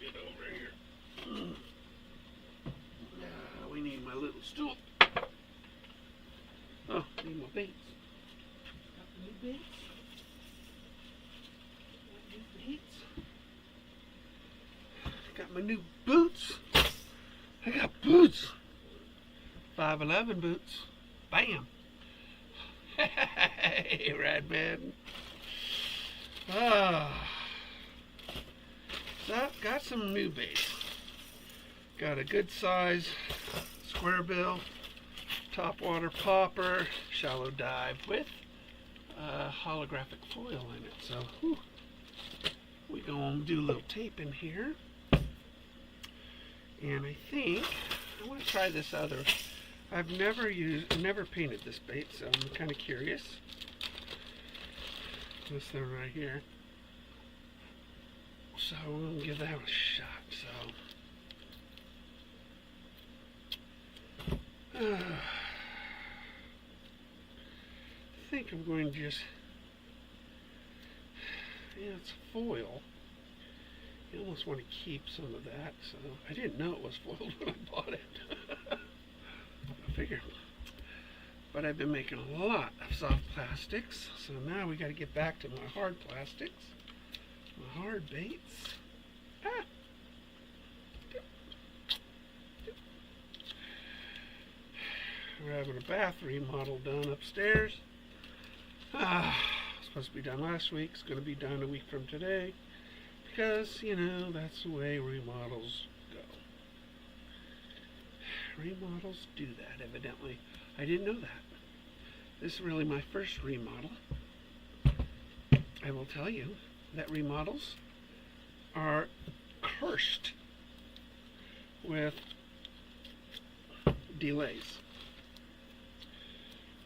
get over here. We need my little stool. Oh, need my baits. Got the new baits. Got my new boots. I got boots. 5'11" boots. Bam. Hey, Radman. So, got some new baits. Got a good size square bill, topwater popper, shallow dive with holographic foil in it. So, we're going to do a little tape in here. And I think I want to try this other. I've never painted this bait, so I'm kind of curious. This thing right here. So I'm going to give that a shot. So I think I'm going to just, it's foil. You almost want to keep some of that. So I didn't know it was foiled when I bought it. I figured. But I've been making a lot of soft plastics, so now we got to get back to my hard plastics, my hard baits. We're having a bath remodel done upstairs. Supposed to be done last week. It's going to be done a week from today, because, you know, that's the way remodels go. Remodels do that, evidently. I didn't know that. This is really my first remodel. I will tell you that remodels are cursed with delays.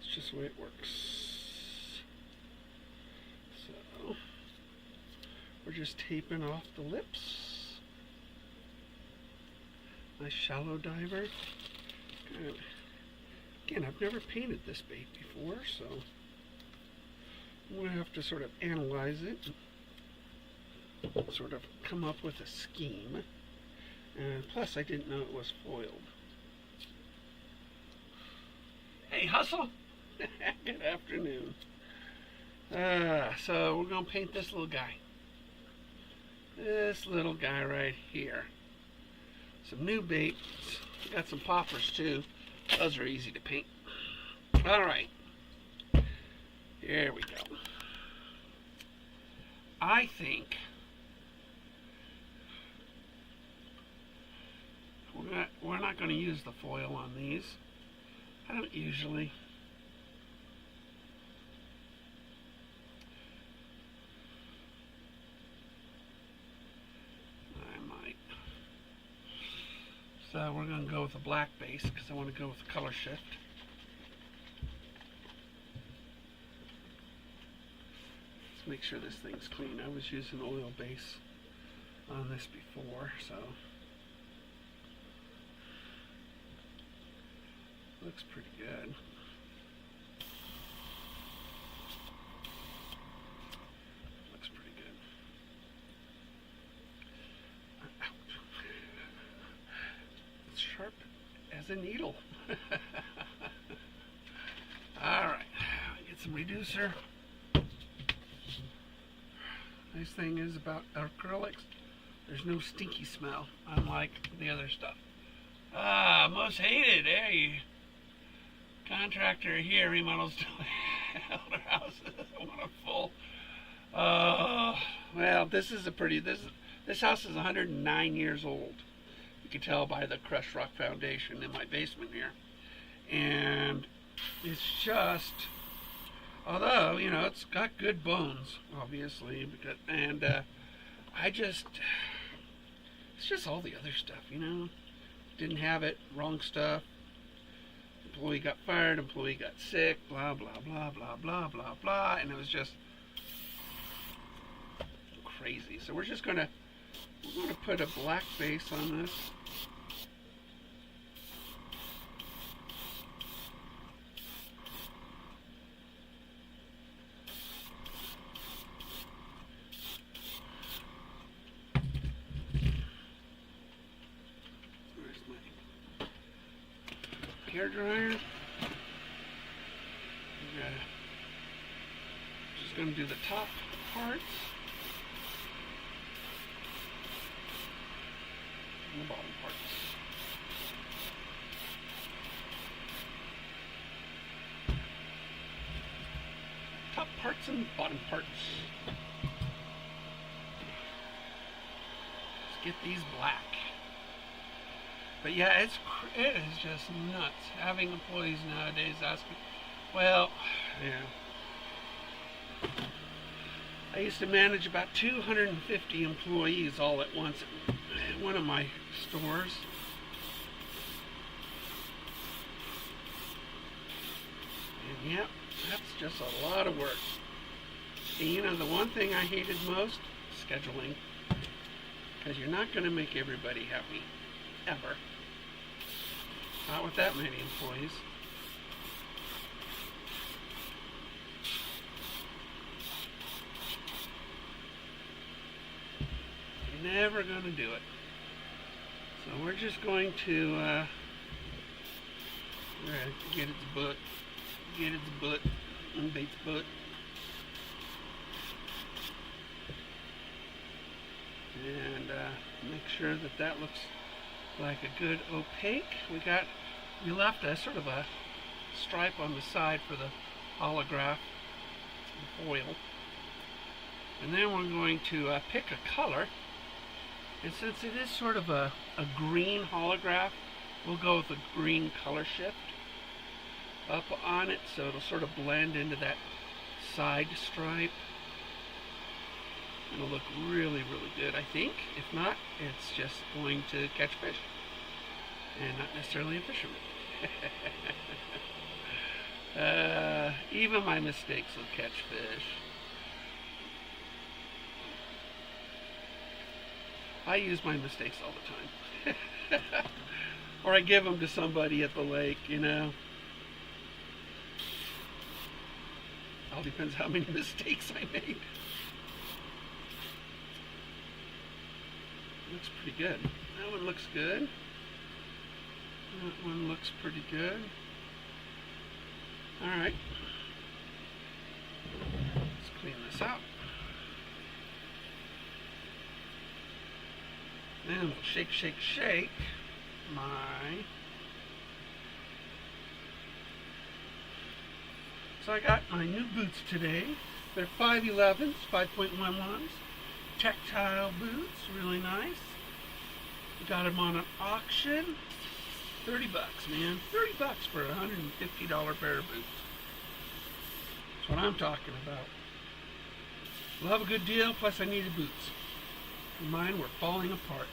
It's just the way it works. So, we're just taping off the lips. Nice shallow diver. Good. Again, I've never painted this bait before, so I'm going to have to sort of analyze it, sort of come up with a scheme. And plus, I didn't know it was foiled. Hey, Hustle! Good afternoon. So we're going to paint this little guy. This little guy right here. Some new baits. Got some poppers too. Those are easy to paint. Alright. Here we go. I think we're not going to use the foil on these. I don't usually. So we're going to go with a black base because I want to go with a color shift. Let's make sure this thing's clean. I was using oil base on this before, so looks pretty good. Looks pretty good. Sharp as a needle. Alright, get some reducer. Nice thing is about acrylics, there's no stinky smell, unlike the other stuff. Most hated, hey. Contractor here remodels elder houses. I want a full. Well, this is a pretty, this house is 109 years old. You can tell by the crushed rock foundation in my basement here. And it's just, although, you know, it's got good bones, obviously, and it's just all the other stuff, you know. Didn't have it, wrong stuff. Employee got fired, employee got sick, blah, blah, blah, blah, blah, blah, blah, and it was just crazy. So we're going to put a black base on this. hair dryer. Just going to do the top parts and the bottom parts. Top parts and bottom parts. Let's get these black. But yeah, it is just nuts having employees nowadays asking, well, yeah. I used to manage about 250 employees all at once at one of my stores. And yeah, that's just a lot of work. And you know, the one thing I hated most? Scheduling. Because you're not going to make everybody happy. Ever. Not with that many employees. You're never going to do it. So we're just going to get its butt. Get its butt and Bates' butt. And make sure that that looks like a good opaque. We left a sort of a stripe on the side for the holograph, the foil. And then we're going to pick a color. And since it is sort of a green holograph, we'll go with a green color shift up on it, so it'll sort of blend into that side stripe. It'll look really, really good, I think. If not, it's just going to catch fish, and not necessarily a fisherman. Even my mistakes will catch fish. I use my mistakes all the time. Or I give them to somebody at the lake, you know. All depends how many mistakes I made. Looks pretty good. That one looks good. That one looks pretty good. Alright. Let's clean this out. Then we'll shake, shake, shake my... So I got my new boots today. They're 511s, 5.11s. Tactile boots, really nice. Got them on an auction. $30, man. $30 for a $150 pair of boots. That's what I'm talking about. Love a good deal, plus I needed boots. Mine were falling apart.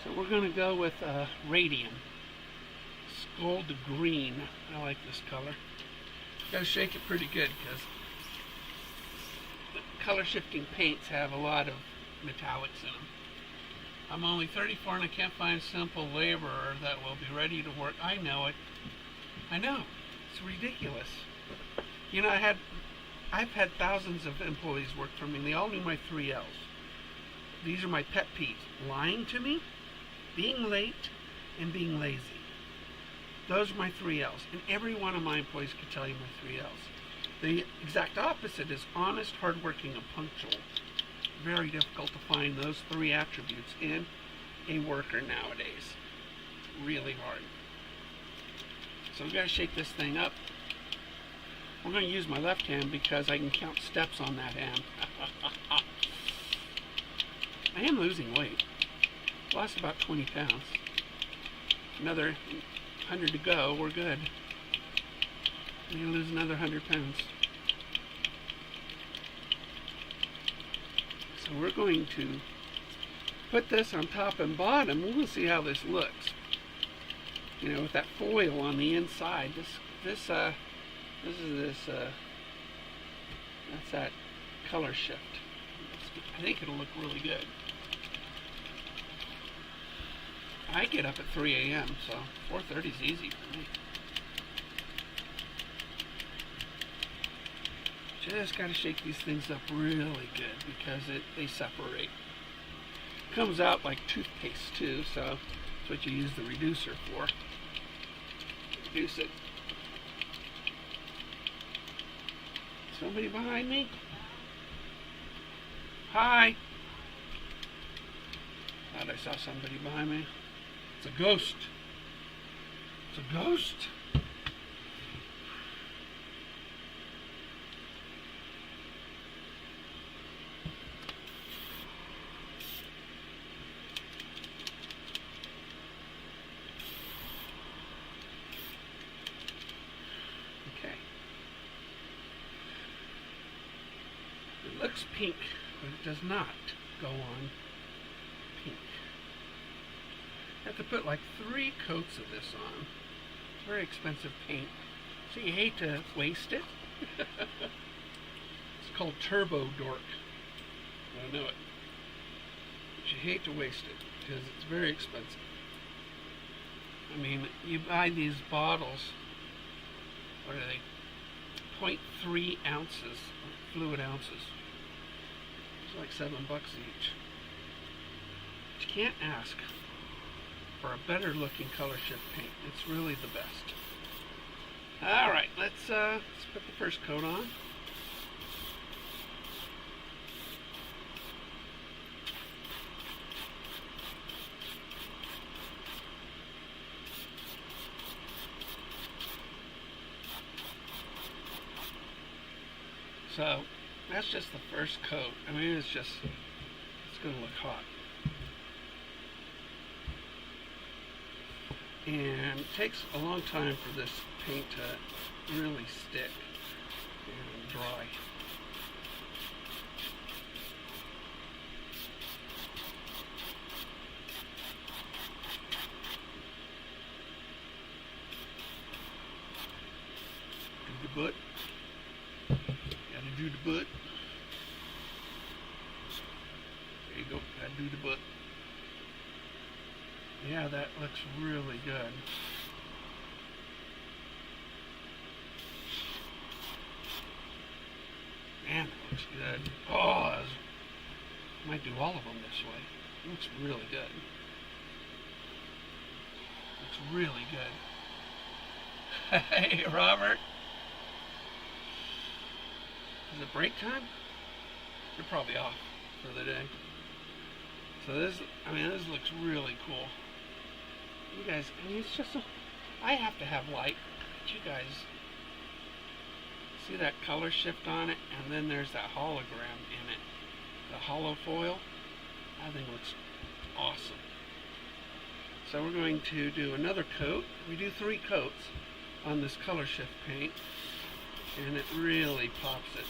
So we're going to go with radium. It's gold to green. I like this color. Got to shake it pretty good because the color shifting paints have a lot of metallics in them. I'm only 34 and I can't find a simple laborer that will be ready to work. I know it. I know. It's ridiculous. You know, I've had thousands of employees work for me and they all knew my 3 L's. These are my pet peeves. Lying to me, being late, and being lazy. Those are my 3 L's. And every one of my employees could tell you my 3 L's. The exact opposite is honest, hardworking, and punctual. Very difficult to find those 3 attributes in a worker nowadays. Really hard. So we've got to shake this thing up. We're going to use my left hand because I can count steps on that hand. I am losing weight. Lost about 20 pounds. Another 100 to go. We're good. I'm going to lose another 100 pounds. So we're going to put this on top and bottom. We'll see how this looks. You know, with that foil on the inside. That's that color shift. I think it'll look really good. I get up at 3 a.m., so 4:30 is easy for me. Just got to shake these things up really good because they separate. Comes out like toothpaste too, so that's what you use the reducer for. Reduce it. Somebody behind me? Hi. Thought I saw somebody behind me. It's a ghost. It's a ghost. Okay. It looks pink, but it does not go on pink. You have to put like 3 coats of this on. It's very expensive paint, so you hate to waste it. It's called Turbo Dork. I know it. But you hate to waste it because it's very expensive. I mean, you buy these bottles, what are they? 0.3 ounces, fluid ounces. It's like $7 each. But you can't ask for a better looking color shift paint. It's really the best. Alright, let's put the first coat on. So that's just the first coat. I mean, it's going to look hot. And it takes a long time for this paint to really stick and dry. Do the butt. Gotta do the butt. There you go. Gotta do the butt. Yeah, that looks really good. Man, that looks good. Oh, I might do all of them this way. It looks really good. Looks really good. Hey, Robert. Is it break time? You're probably off for the day. So this looks really cool. You guys, I mean, it's just I have to have light. But you guys see that color shift on it, and then there's that hologram in it, the hollow foil. I think it looks awesome. So we're going to do another coat. We do 3 coats on this color shift paint, and it really pops it.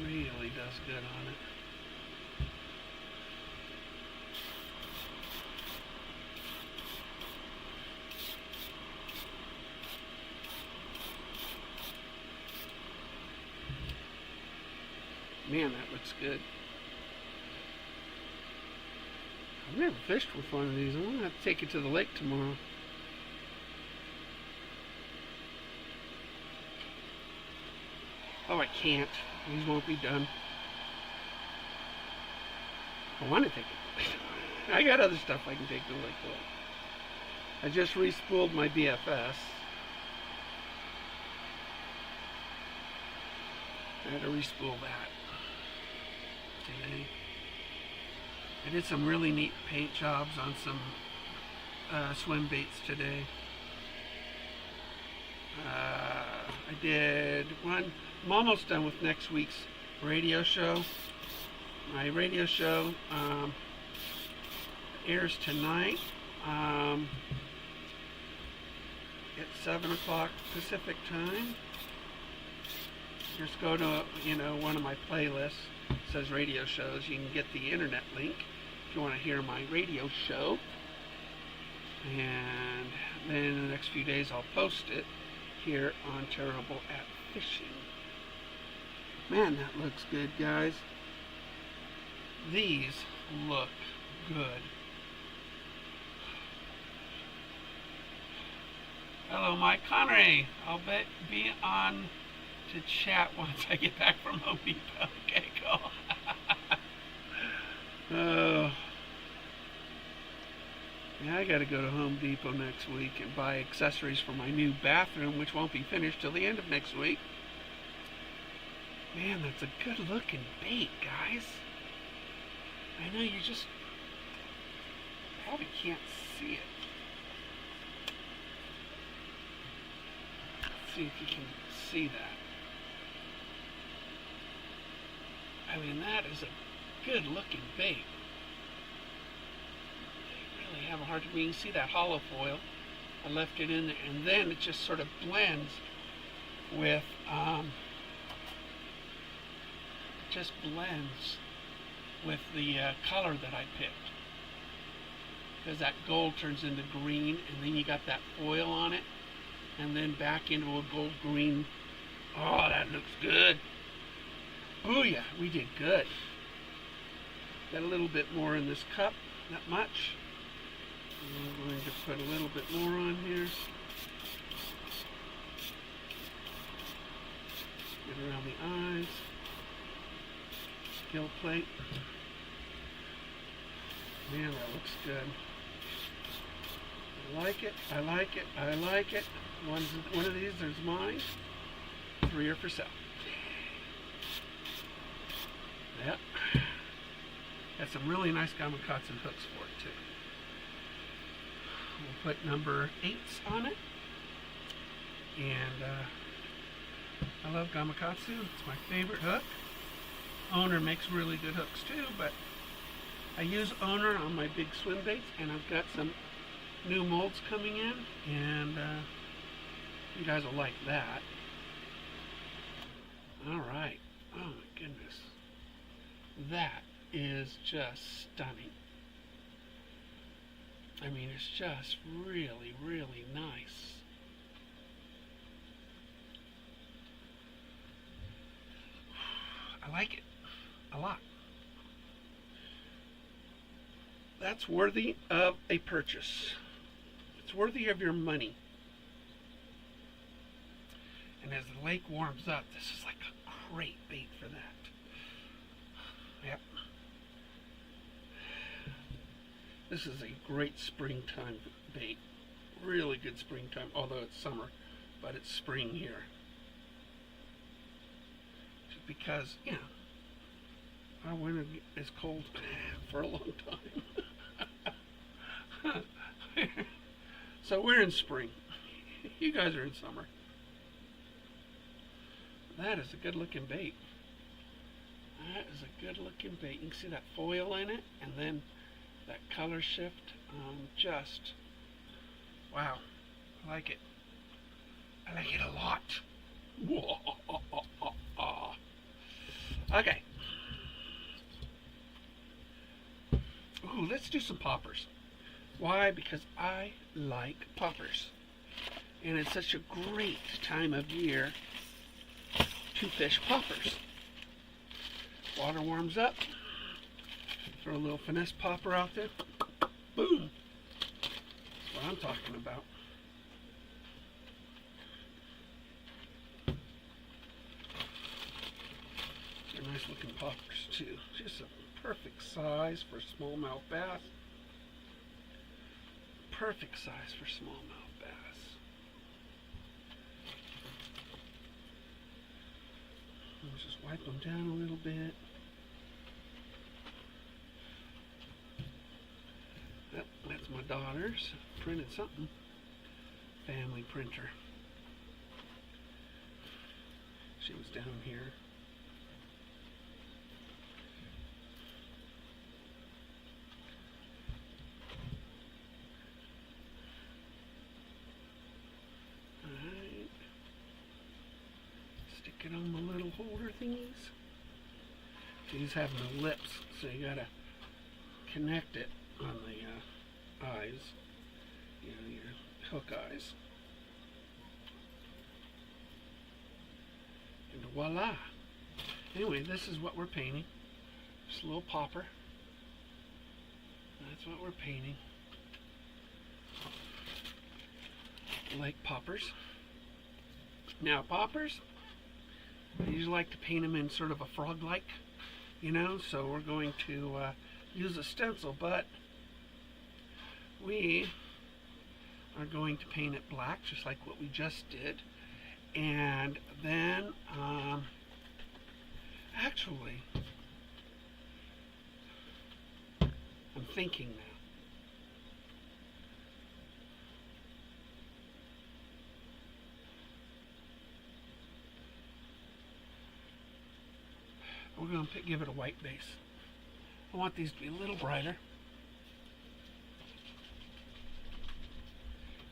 Really does good on it. Man, that looks good. I've never fished with one of these. I'm going to have to take it to the lake tomorrow. Oh, I can't. These won't be done. I want to take it. I got other stuff I can take to the lake though. I just re-spooled my BFS. I had to re-spool that today. I did some really neat paint jobs on some swim baits today. I did one. I'm almost done with next week's radio show. My radio show airs tonight at 7 o'clock Pacific time. Just go to one of my playlists. It says radio shows. You can get the internet link if you want to hear my radio show. And then in the next few days I'll post it here on Terrible at Fishing. Man, that looks good, guys. These look good. Hello, Mike Connery. I'll be on to chat once I get back from Home Depot. Okay, cool. Yeah, I gotta go to Home Depot next week and buy accessories for my new bathroom, which won't be finished till the end of next week. Man, that's a good looking bait, guys. I know you just probably can't see it. Let's see if you can see that. I mean, that is a good looking bait. I really have a hard time. You can see that hollow foil. I left it in there, and then it just sort of blends with the color that I picked, because that gold turns into green, and then you got that foil on it, and then back into a gold green. Oh, that looks good. Booyah, we did good. Got a little bit more in this cup, not much. I'm going to put a little bit more on here. Get around the eyes. Gill plate. Man, that looks good. I like it, I like it, I like it. One of these, there's mine. 3 are for sale. Yep. Got some really nice gamakatsu hooks for it, too. We'll put number 8s on it. And I love gamakatsu. It's my favorite hook. Owner makes really good hooks too, but I use Owner on my big swim baits, and I've got some new molds coming in, and you guys will like that. Alright. Oh my goodness. That is just stunning. I mean, it's just really, really nice. I like it a lot. That's worthy of a purchase. It's worthy of your money. And as the lake warms up, this is like a great bait for that. Yep. This is a great springtime bait. Really good springtime, although it's summer, but it's spring here. Just because, you know, our winter is cold for a long time. So we're in spring. You guys are in summer. That is a good looking bait. That is a good looking bait. You can see that foil in it, and then that color shift. Just wow. I like it. I like it a lot. Okay. Ooh, let's do some poppers. Why? Because I like poppers. And it's such a great time of year to fish poppers. Water warms up. Throw a little finesse popper out there. Boom. That's what I'm talking about. They're nice looking poppers too. Just a perfect size for smallmouth bass. Perfect size for smallmouth bass. Let's just wipe them down a little bit. Yep, that's my daughter's. Printed something. Family printer. She was down here. Alright. Stick it on the little holder thingies. These have no lips, so you gotta connect it on the eyes, you know, your hook eyes. And voila! Anyway, this is what we're painting. Just a little popper. That's what we're painting. like poppers. Now poppers, I usually like to paint them in sort of a frog-like, so we're going to use a stencil, but we are going to paint it black, just like what we just did. And then, actually, I'm thinking now. We're going to give it a white base. I want these to be a little brighter.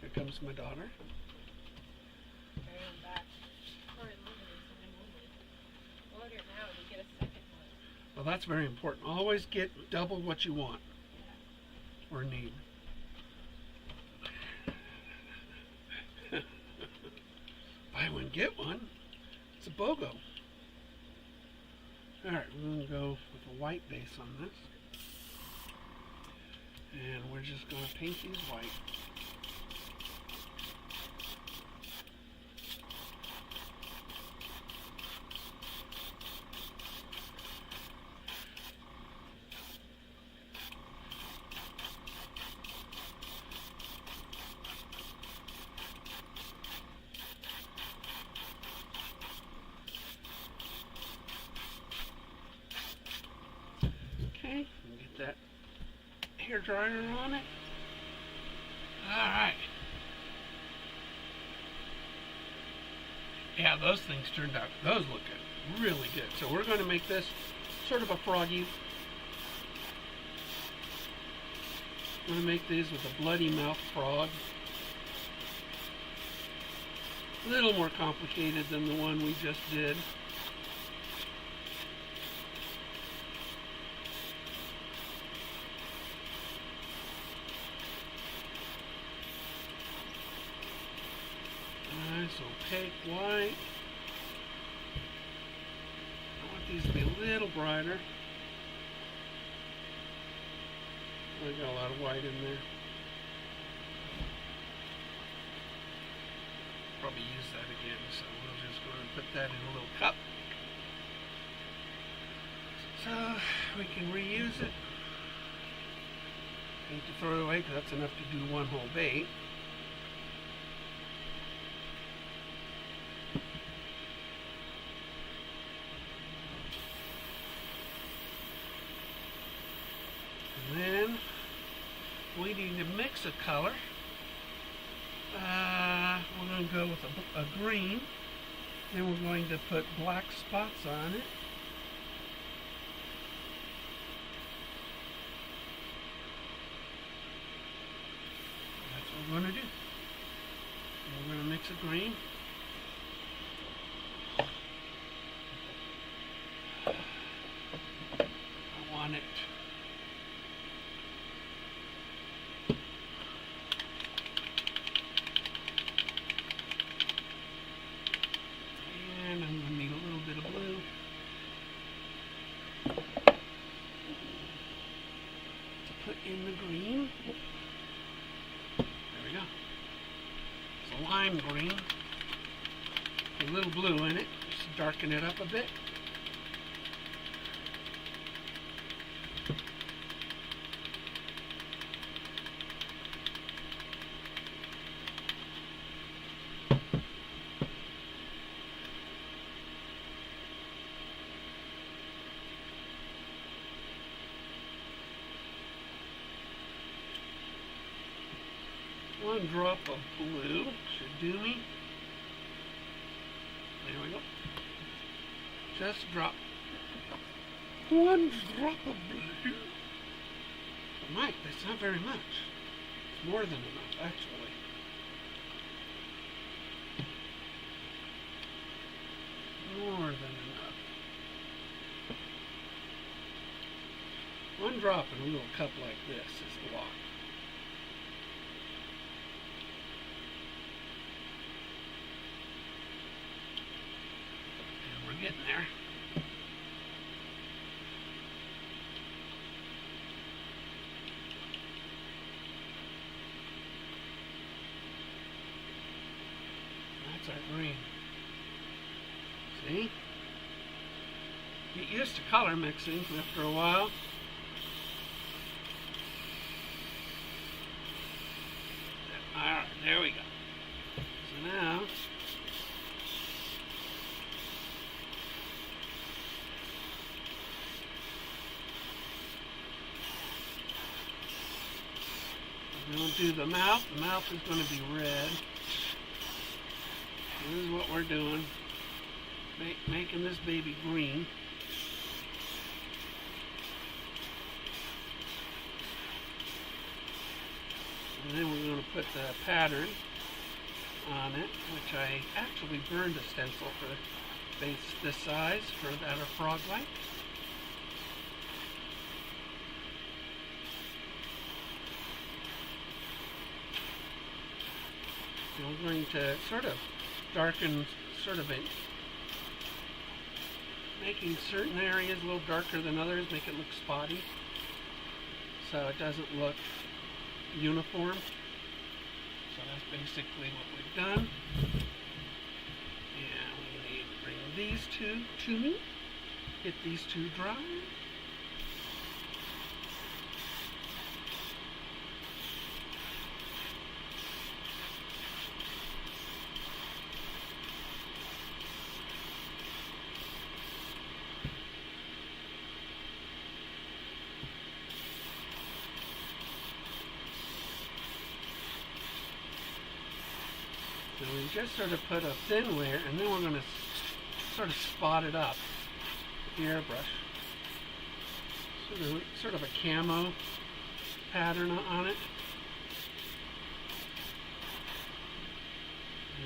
Here comes my daughter. Well, that's very important. Always get double what you want or need. Buy one, get one. It's a BOGO. Alright, we're going to go with a white base on this. And we're just going to paint these white. Okay, get that hair dryer on it. Alright. Yeah, those things turned out, those look good, really good. So we're going to make this sort of a froggy. We're going to make these with a bloody mouth frog. A little more complicated than the one we just did. Nice opaque white. I want these to be a little brighter. I got a lot of white in there. Probably use that again, so we'll just go and put that in a little cup. So we can reuse it. Need to throw it away because that's enough to do one whole bait. And then we need to mix a color. We're going to go with a green. Then we're going to put black spots on it. That's what we're going to do. We're going to mix a green. I want it. And I'm going to need a little bit of blue. To put in the green. There we go. It's a lime green. A little blue in it. Just darken it up a bit. One drop of blue should do me. There we go. Just drop one drop of blue. Mike, that's not very much. It's more than enough, actually. More than enough. One drop in a little cup like this is a lot. Getting there. color mixing after a while. Alright, there we go. So now, we're going to do the mouth. The mouth is going to be red. This is what we're doing. Making this baby green. And then we're going to put the pattern on it, which I actually burned a stencil for this size for that are frog-like. So we're going to sort of darken, making certain areas a little darker than others, make it look spotty, so it doesn't look uniform. So that's basically what we've done. And we need to bring these two to me, get these two dry. So we just sort of put a thin layer, and then we're going to sort of spot it up with the airbrush. Sort of a camo pattern on it.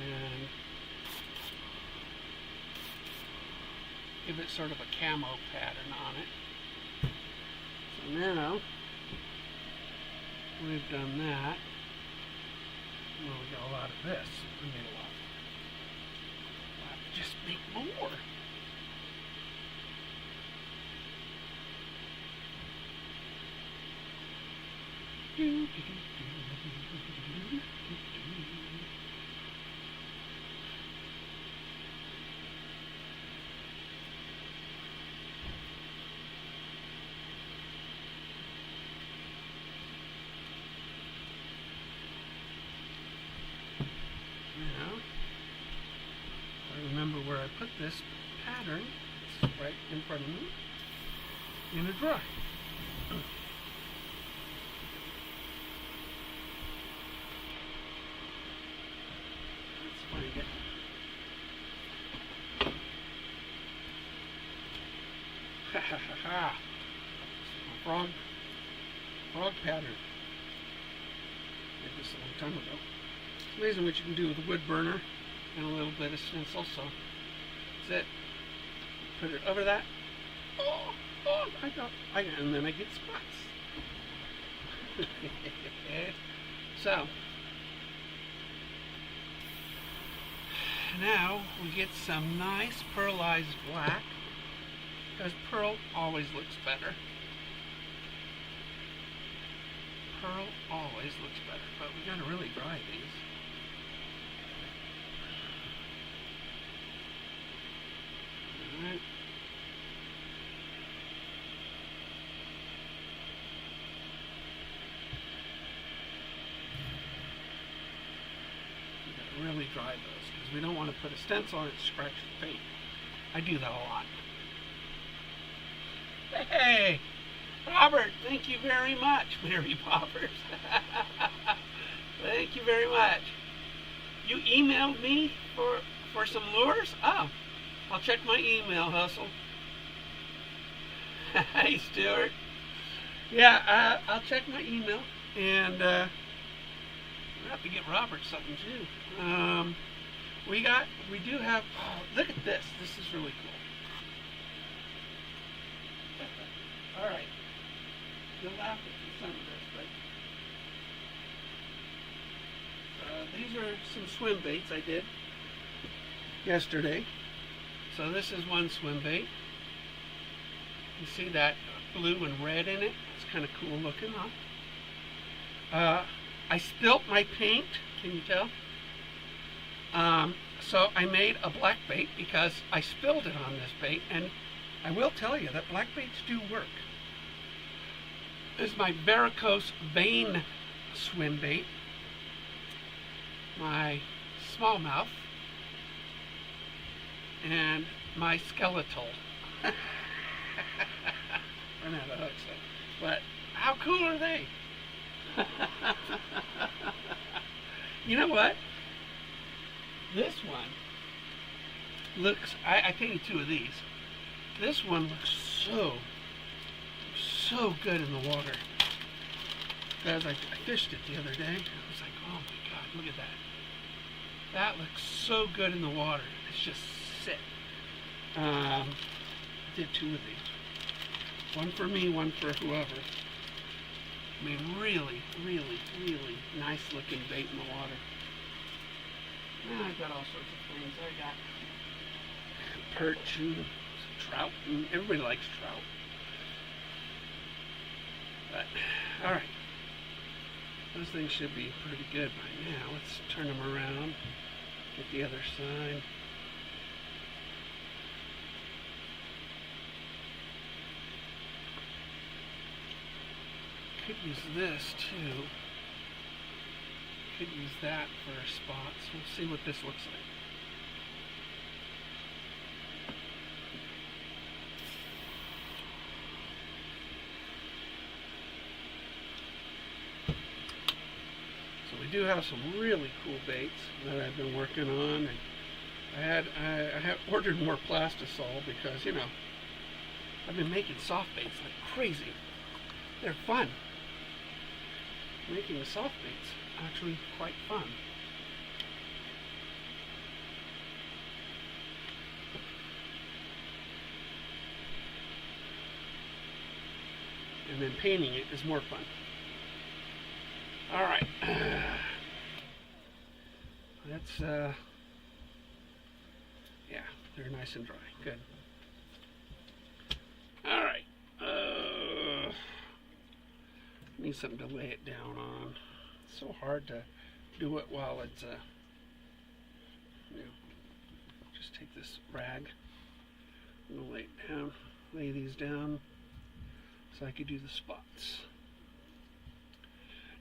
And give it sort of a camo pattern on it. So now we've done that. Well, we got a lot of this. We made a lot. We'll have to just make more. Now, I remember where I put this pattern. It's right in front of me in a dry. Let's find it. Ha ha ha ha. Frog pattern. Made this a long time ago. It's amazing what you can do with a wood burner and a little bit of stencil. So that's it. Put it over that. And then I get spots. So now we get some nice pearlized black, because pearl always looks better. Pearl always looks better, but we gotta really dry these. Alright. We gotta really dry those, because we don't want to put a stencil on it to scratch the paint. I do that a lot. Hey! Robert, thank you very much, Mary Poppers. Thank you very much. You emailed me for some lures? Oh, I'll check my email, Hustle. Hey, Stuart. Yeah, I'll check my email, and we'll have to get Robert something too. We do have. Oh, look at this. This is really cool. All right. You'll laugh at some of this, but these are some swim baits I did yesterday. So this is one swim bait. You see that blue and red in it? It's kind of cool looking, huh? I spilt my paint. Can you tell? So I made a black bait because I spilled it on this bait, and I will tell you that black baits do work. This is my varicose vein swim bait, my smallmouth, and my skeletal. Run out of hooks, but how cool are they? You know what? This one looks, I painted two of these. This one looks so good in the water. Because I fished it the other day. I was like, oh my God, look at that. That looks so good in the water. It's just sick. Did two of these. One for me, one for whoever. I mean, really, really, really nice looking bait in the water. Now I've got all sorts of things. I got perch and trout, and everybody likes trout. But, alright. Those things should be pretty good by now. Let's turn them around. Get the other side. Could use this too. Could use that for spots. We'll see what this looks like. So we do have some really cool baits that I've been working on, and I have ordered more plastisol because, you know, I've been making soft baits like crazy. They're fun. Making the soft baits actually quite fun. And then painting it is more fun. Alright. That's yeah, they're nice and dry. Good. Alright. Need something to lay it down on. It's so hard to do it while it's you know, just take this rag. I'm gonna lay it down, lay these down so I could do the spots.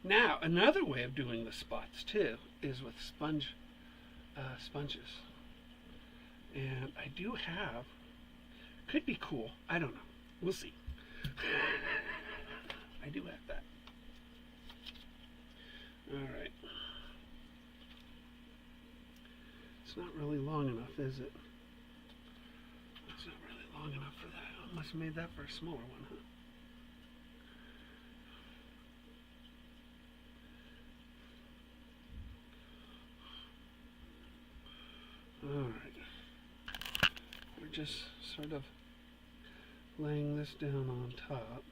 Now, another way of doing the spots too is with sponges. And I do have, could be cool, I don't know, we'll see. I do have that. Alright. It's not really long enough, is it? It's not really long enough for that. I must have made that for a smaller one, huh? Alright. We're just sort of laying this down on top.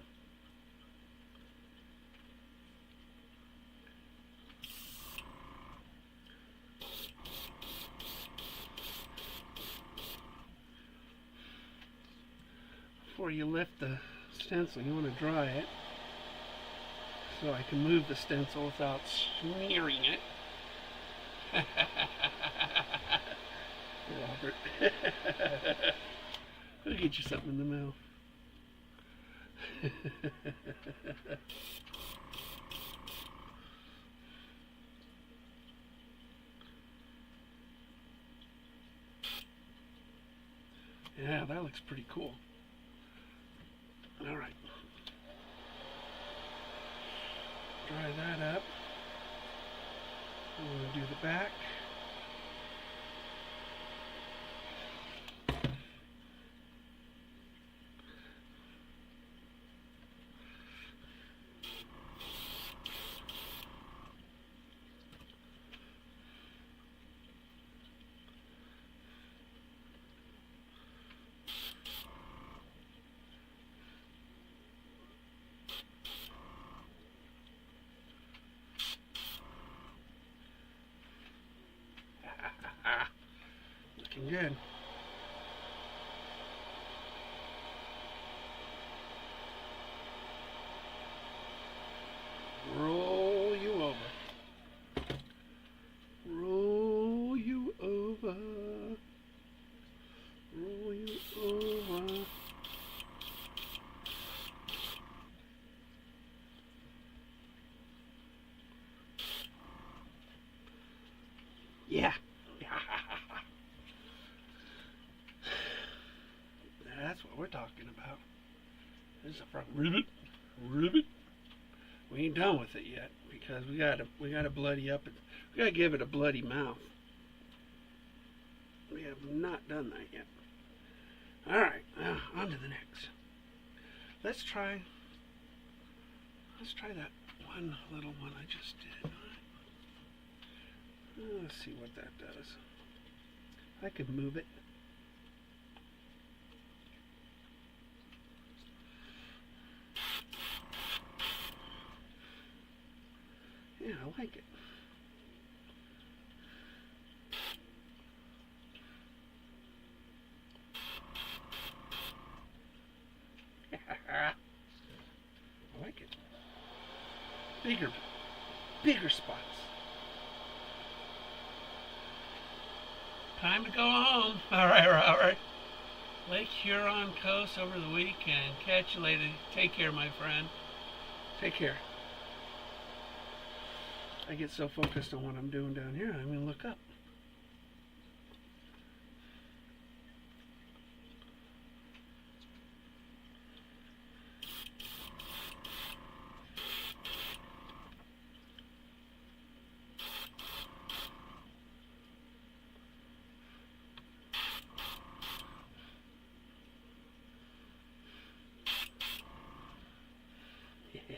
Before you lift the stencil, you want to dry it so I can move the stencil without smearing it. Robert. I'll get you something in the mouth. Yeah, that looks pretty cool. All right. Dry that up. I'm going to do the back. Looking good. Roll you over. Roll you over. Roll you over. Yeah. That's what we're talking about. This is a front ribbit. Ribbit. We ain't done with it yet because we gotta bloody up it. We gotta give it a bloody mouth. We have not done that yet. All right, on to the next. Let's try that one little one I just did. Let's see what that does. I could move it. Yeah, I like it. I like it. Bigger spots. Time to go home. All right. Lake Huron coast over the weekend. Catch you later. Take care, my friend. Take care. I get so focused on what I'm doing down here, I don't even look up.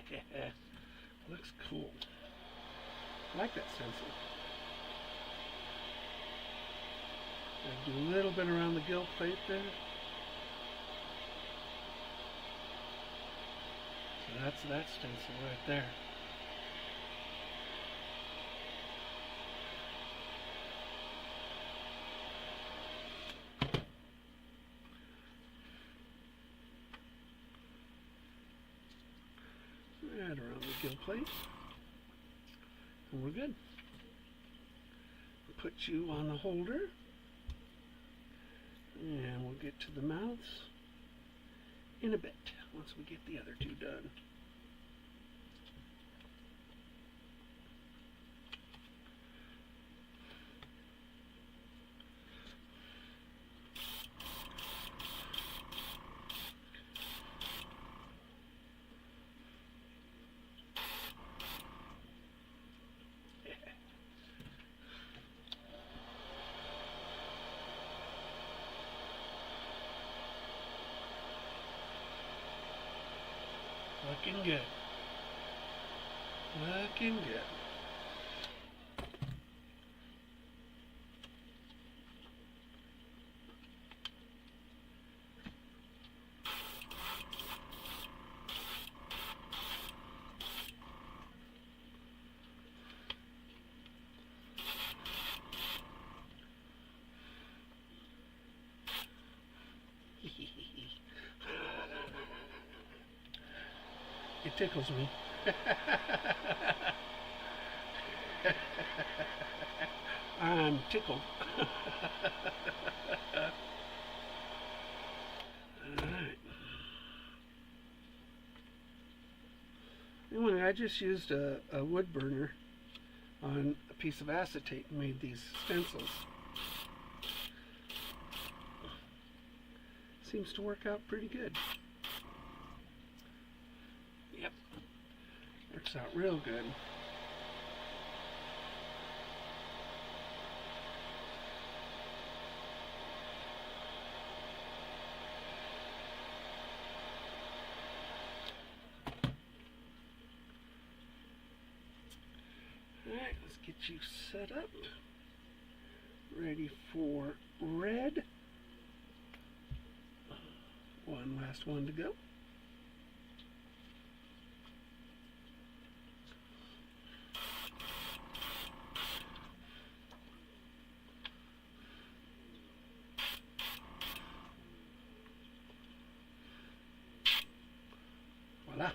Yeah, looks cool. I like that stencil. I do a little bit around the gill plate there. So that's that stencil right there. Right around the gill plate. And we're good. Put you on the holder. And we'll get to the mouths in a bit once we get the other two done. Looking good. Looking good. It tickles me. I'm tickled. Alright. Anyway, I just used a wood burner on a piece of acetate and made these stencils. Seems to work out pretty good. Yep. Works out real good. Alright, let's get you set up. Ready for red. One last one to go. Voila.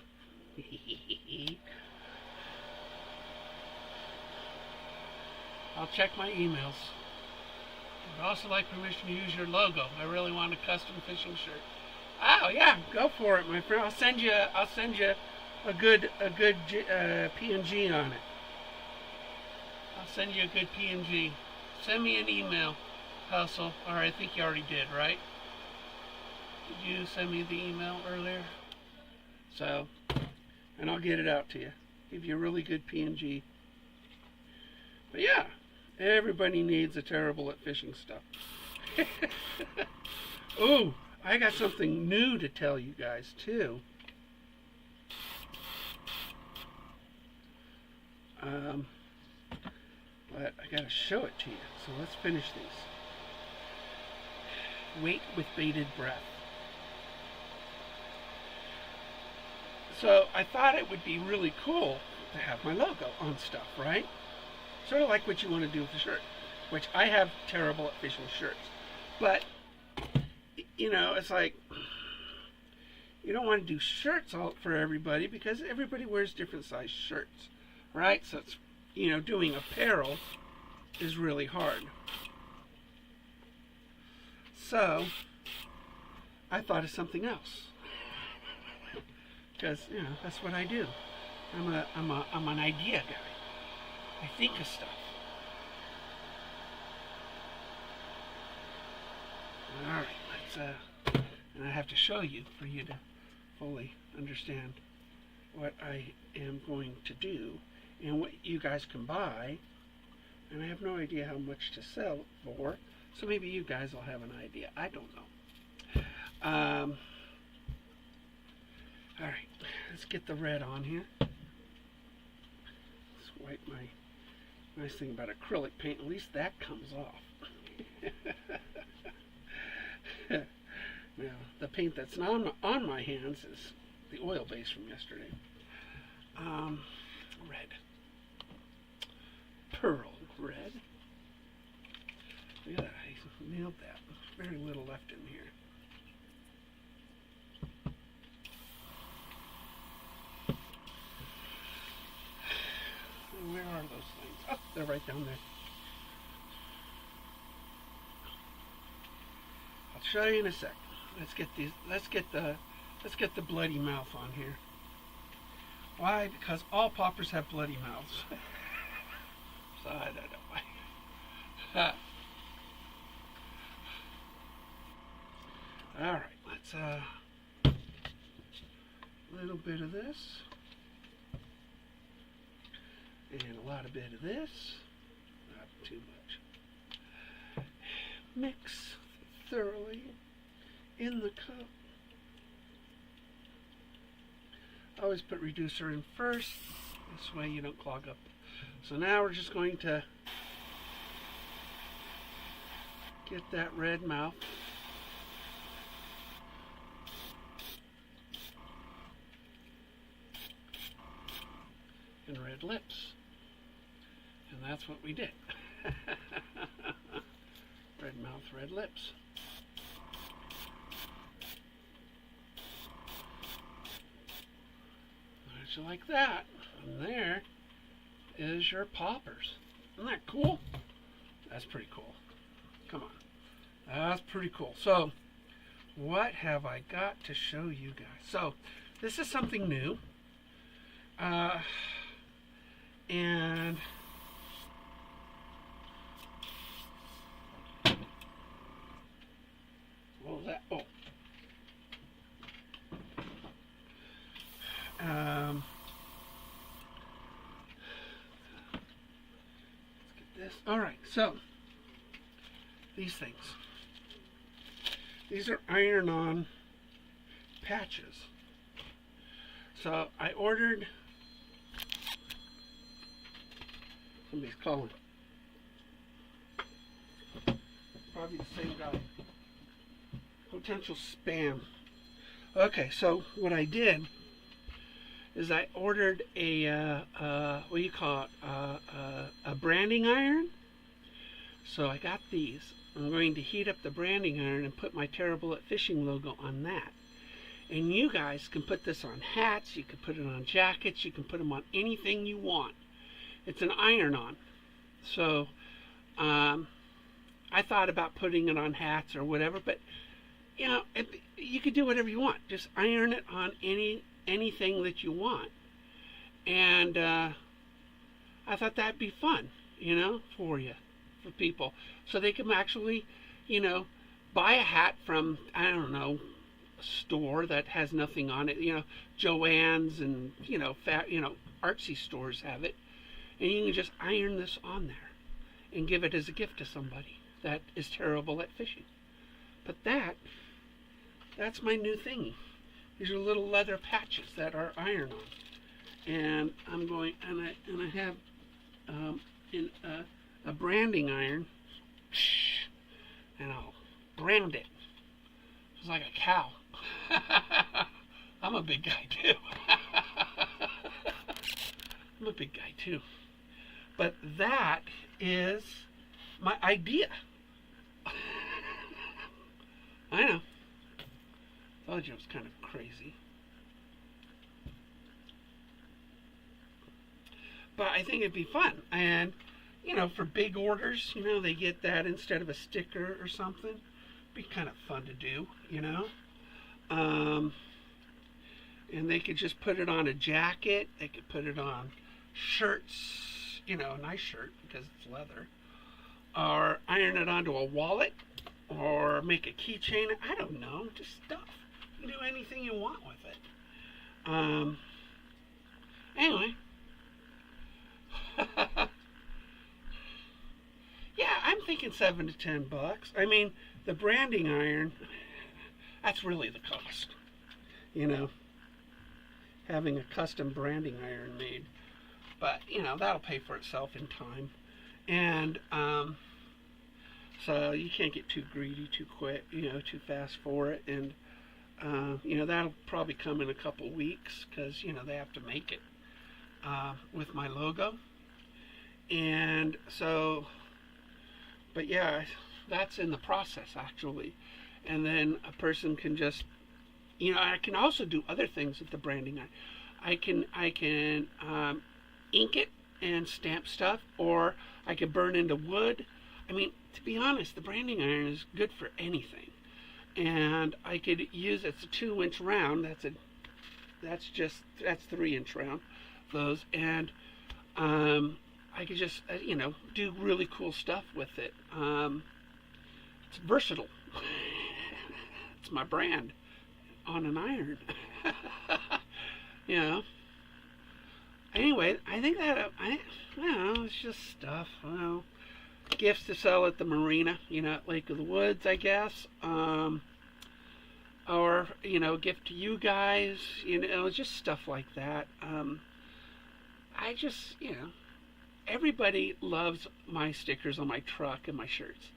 I'll check my emails. I'd also like permission to use your logo. I really want a custom fishing shirt. Oh yeah, go for it, my friend. I'll send you a good PNG on it. I'll send you a good PNG Send me an email, Hustle. Or I think you already did, right? Did you send me the email earlier? So, and I'll get it out to you. Give you a really good PNG. But yeah, everybody needs a terrible at fishing stuff. Ooh, I got something new to tell you guys too. But I gotta show it to you. So let's finish these. Wait with bated breath. So I thought it would be really cool to have my logo on stuff, right? Sort of like what you want to do with the shirt, which I have terrible at fishing shirts. But, you know, it's like, you don't want to do shirts all for everybody because everybody wears different size shirts, right? So it's, you know, doing apparel is really hard. So I thought of something else. Because, you know, that's what I do. I'm an idea guy. I think of stuff. Alright, let's, and I have to show you for you to fully understand what I am going to do and what you guys can buy. And I have no idea how much to sell it for, so maybe you guys will have an idea. I don't know. Alright, let's get the red on here. Let's wipe my nice thing about acrylic paint, at least that comes off. Now, the paint that's not on my hands is the oil base from yesterday. Red. Pearl red. Look at that, I nailed that. There's very little left in here. Where are those things? Oh, they're right down there. I'll show you in a sec. Let's get these. Let's get the bloody mouth on here. Why? Because all poppers have bloody mouths. So I don't know why. All right. Let's a little bit of this. And a lot of bit of this, not too much. Mix thoroughly in the cup. Always put reducer in first, this way you don't clog up. So now we're just going to get that red mouth. And red lips. And that's what we did. Red mouth, red lips. Just like that. And there is your poppers. Isn't that cool? That's pretty cool. Come on. That's pretty cool. So, what have I got to show you guys? So, this is something new. And what was that? Oh. Let's get this. All right. So these things. These are iron-on patches. So I ordered. Somebody's calling. Probably the same guy. Potential spam. Okay, so what I did is I ordered a what do you call it? A branding iron. So I got these. I'm going to heat up the branding iron and put my Terrible at Fishing logo on that. And you guys can put this on hats. You can put it on jackets. You can put them on anything you want. It's an iron-on. So I thought about putting it on hats or whatever, but you know, you could do whatever you want. Just iron it on anything that you want. And I thought that'd be fun, you know, for you. for people so they can actually, you know, buy a hat from, I don't know, a store that has nothing on it. You know, Joann's and, artsy stores have it. And you can just iron this on there and give it as a gift to somebody that is terrible at fishing. But that's my new thingy. These are little leather patches that are iron on. And I'm going, and I have a branding iron, and I'll brand it. It's like a cow. I'm a big guy too. I'm a big guy too. But that is my idea. I know. Told you it was kind of crazy. But I think it'd be fun. And, for big orders, they get that instead of a sticker or something. Be kind of fun to do, And they could just put it on a jacket. They could put it on shirts, a nice shirt because it's leather. Or iron it onto a wallet. Or make a keychain. I don't know. Just stuff. You can do anything you want with it. Anyway. Yeah, I'm thinking $7 to $10. I mean, the branding iron, that's really the cost. Having a custom branding iron made. But, that'll pay for itself in time. And, so you can't get too greedy too quick, too fast for it. And, that'll probably come in a couple weeks because, they have to make it with my logo. And so, but yeah, that's in the process actually. And then a person can just, I can also do other things with the branding. I can ink it and stamp stuff, or I could burn into wood. I mean, to be honest, the branding iron is good for anything. And I could use, it's a 2-inch round. That's 3-inch round, those. And I could just, do really cool stuff with it. It's versatile. It's my brand on an iron. Anyway, I think that, I don't know, it's just stuff. Gifts to sell at the marina, at Lake of the Woods, I guess. Or, gift to you guys, just stuff like that. I just, everybody loves my stickers on my truck and my shirts.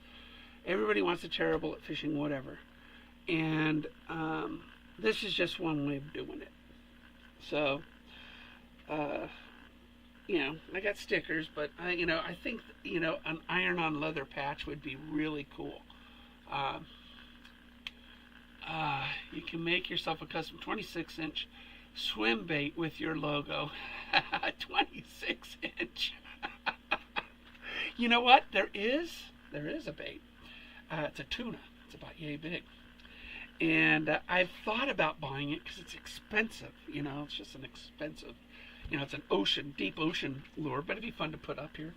Everybody wants a terrible at fishing, whatever. And this is just one way of doing it. So, I got stickers, but I think, an iron-on leather patch would be really cool. You can make yourself a custom 26-inch swim bait with your logo. 26-inch. You know what? There is a bait. It's a tuna. It's about yay big. And I've thought about buying it because it's expensive. It's just an expensive. It's an deep ocean lure, but it'd be fun to put up here.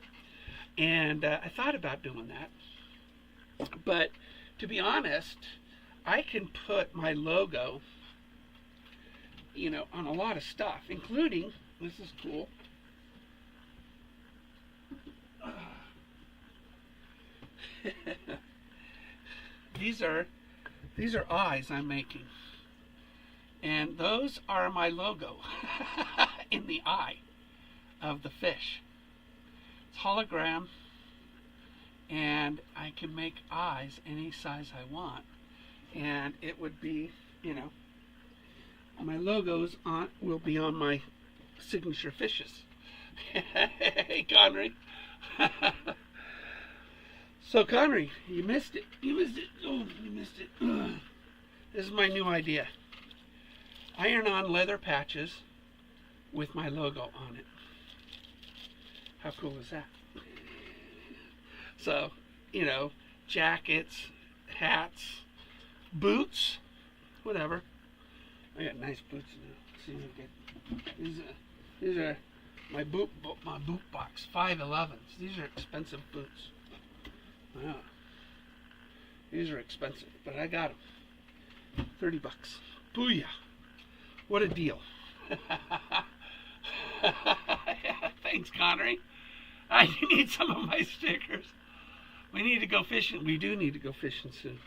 And I thought about doing that. But to be honest, I can put my logo, on a lot of stuff, including, this is cool. These are eyes I'm making. And those are my logo in the eye of the fish. It's hologram, and I can make eyes any size I want. And it would be, my logos will be on my signature fishes. Hey, Connery. So, Connery, you missed it. Oh, you missed it. This is my new idea. Iron-on leather patches with my logo on it. How cool is that? So, jackets, hats, boots, whatever. I got nice boots now. See, these are my boot box 511s. These are expensive boots. Wow. These are expensive, but I got them. $30. Booyah. What a deal. Yeah, thanks, Connery. I need some of my stickers. We need to go fishing. We do need to go fishing soon.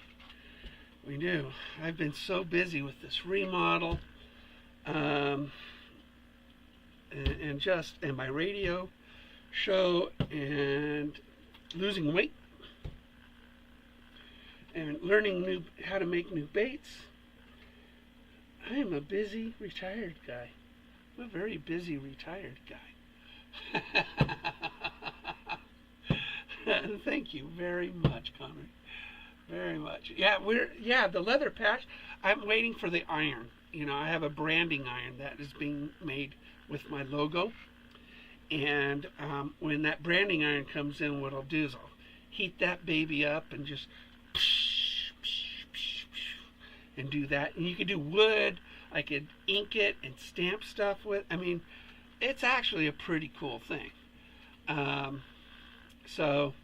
We do. I've been so busy with this remodel, and my radio show, and losing weight, and learning how to make new baits. I am a busy retired guy. I'm a very busy retired guy. Thank you very much, Connery. Very much. Yeah, the leather patch. I'm waiting for the iron. I have a branding iron that is being made with my logo. And when that branding iron comes in, what I'll do is I'll heat that baby up and just and do that. And you could do wood. I could ink it and stamp stuff with. I mean, it's actually a pretty cool thing. So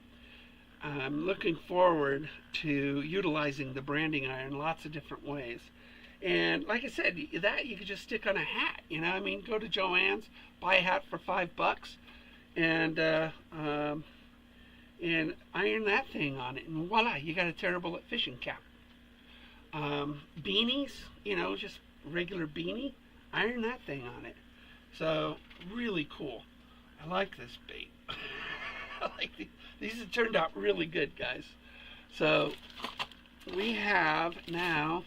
I'm looking forward to utilizing the branding iron lots of different ways. And like I said, that you could just stick on a hat. Go to Joann's, buy a hat for $5, and iron that thing on it, and voila, you got a terrible at fishing cap. Beanies, just regular beanie, iron that thing on it. So really cool. I like this bait. I like these have turned out really good, guys. So we have now,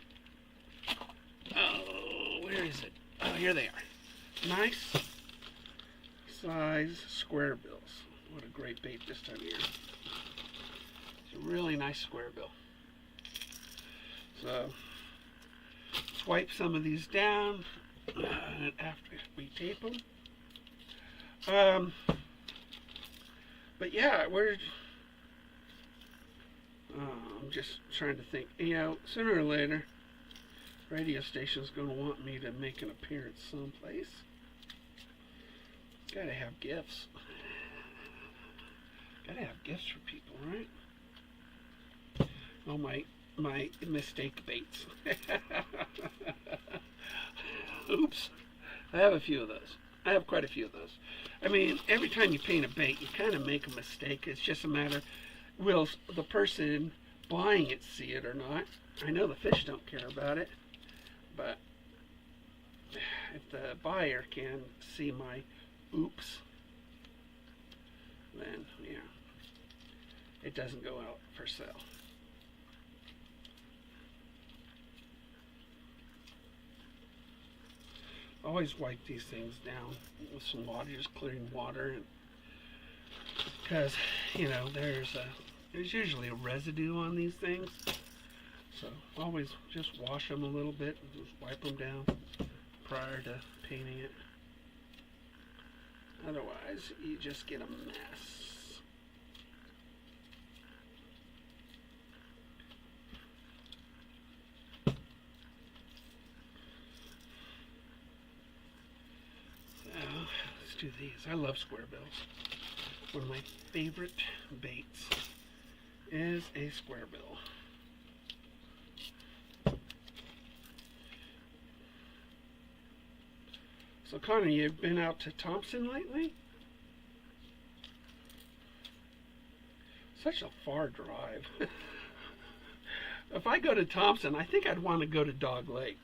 where is it? Oh, here they are. Nice size square bills. What a great bait this time of year. It's a really nice square bill. So swipe some of these down after we tape them. But yeah, I'm just trying to think. Sooner or later, radio station's going to want me to make an appearance someplace. Gotta have gifts. Gotta have gifts for people, right? Oh, my mistake baits. Oops. I have a few of those. I have quite a few of those. I mean, every time you paint a bait, you kind of make a mistake. It's just a matter, will the person buying it see it or not? I know the fish don't care about it, but if the buyer can see my oops, then, it doesn't go out for sale. Always wipe these things down with some water, just clearing water, and because there's usually a residue on these things, so always just wash them a little bit and just wipe them down prior to painting it. Otherwise, you just get a mess. Do these. I love square bills. One of my favorite baits is a square bill. So Connor, you've been out to Thompson lately? Such a far drive. If I go to Thompson, I think I'd want to go to Dog Lake,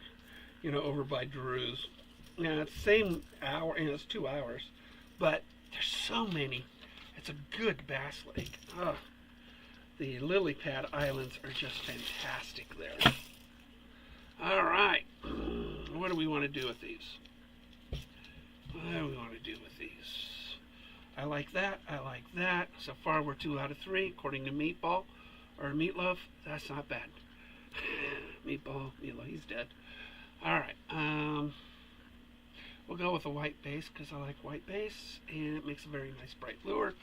over by Drew's. Yeah, it's the same hour, it's 2 hours, but there's so many. It's a good bass lake. The lily pad islands are just fantastic there. All right, what do we want to do with these? What do we want to do with these? I like that. I like that. So far, we're 2 out of 3, according to Meatball or Meatloaf. That's not bad. Meatloaf, he's dead. All right. We'll go with a white base because I like white base, and it makes a very nice bright lure.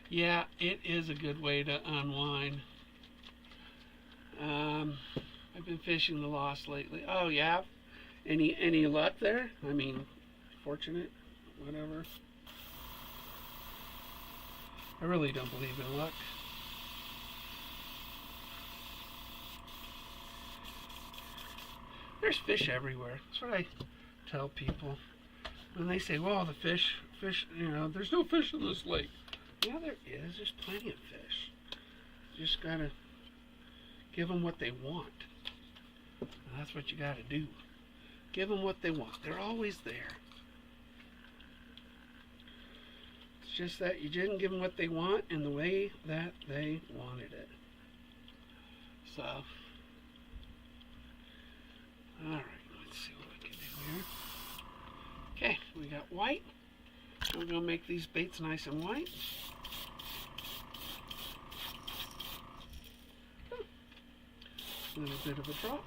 Yeah, it is a good way to unwind. I've been fishing the Lost lately. Oh, yeah? Any luck there? I mean, fortunate, whatever. I really don't believe in luck. There's fish everywhere. That's what I tell people. When they say, well, the fish, there's no fish in this lake. Yeah, there is. There's plenty of fish. You just gotta give them what they want. And that's what you gotta do. Give them what they want. They're always there. It's just that you didn't give them what they want in the way that they wanted it. So, alright, let's see what we can do here. Okay, we got white. We're going to make these baits nice and white. A little bit of a drop.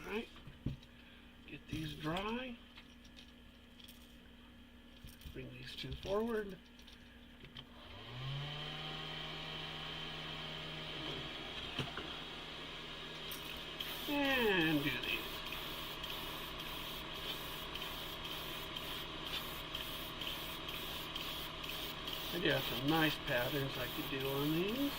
Alright, get these dry. Bring these two forward. And do these. I do have some nice patterns I could do on these.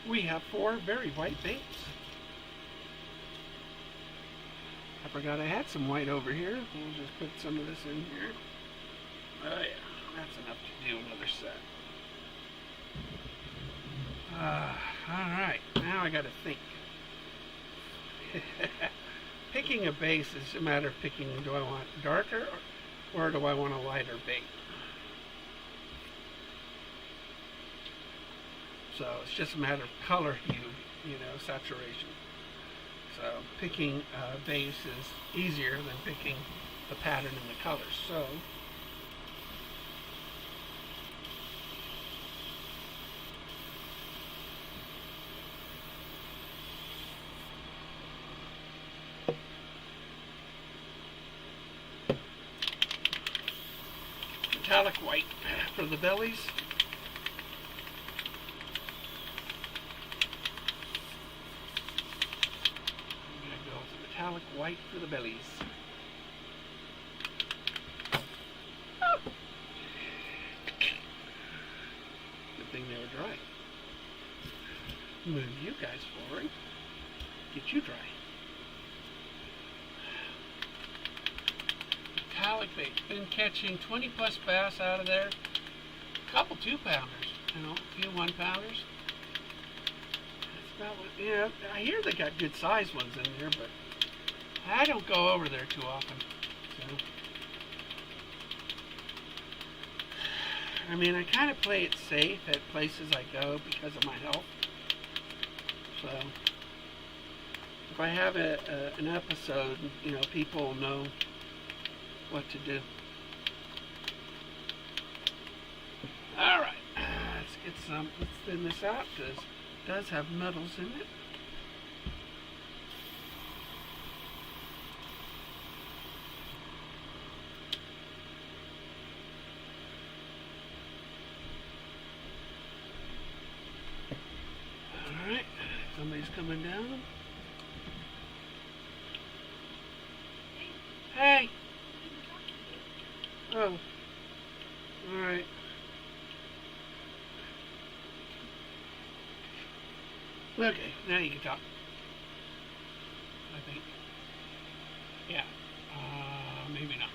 We have 4 very white baits. I forgot I had some white over here. We'll just put some of this in here. Oh yeah, that's enough to do another set. Alright, now I gotta think. Picking a base is a matter of picking, do I want darker or do I want a lighter bait? So it's just a matter of color hue, saturation. So picking a base is easier than picking the pattern and the colors. So metallic white for the bellies. Metallic white for the bellies. Oh. Good thing they were dry. Move you guys forward. Get you dry. Metallic bait. Been catching 20 plus bass out of there. A couple 2-pounders. A few 1-pounders. That's about what, I hear they got good sized ones in there, but I don't go over there too often. So. I kind of play it safe at places I go because of my health. So, if I have an episode, people will know what to do. Alright, let's thin this out because it does have metals in it. Somebody's coming down. Hey! Oh. Alright. Okay, now you can talk. I think. Yeah. Maybe not.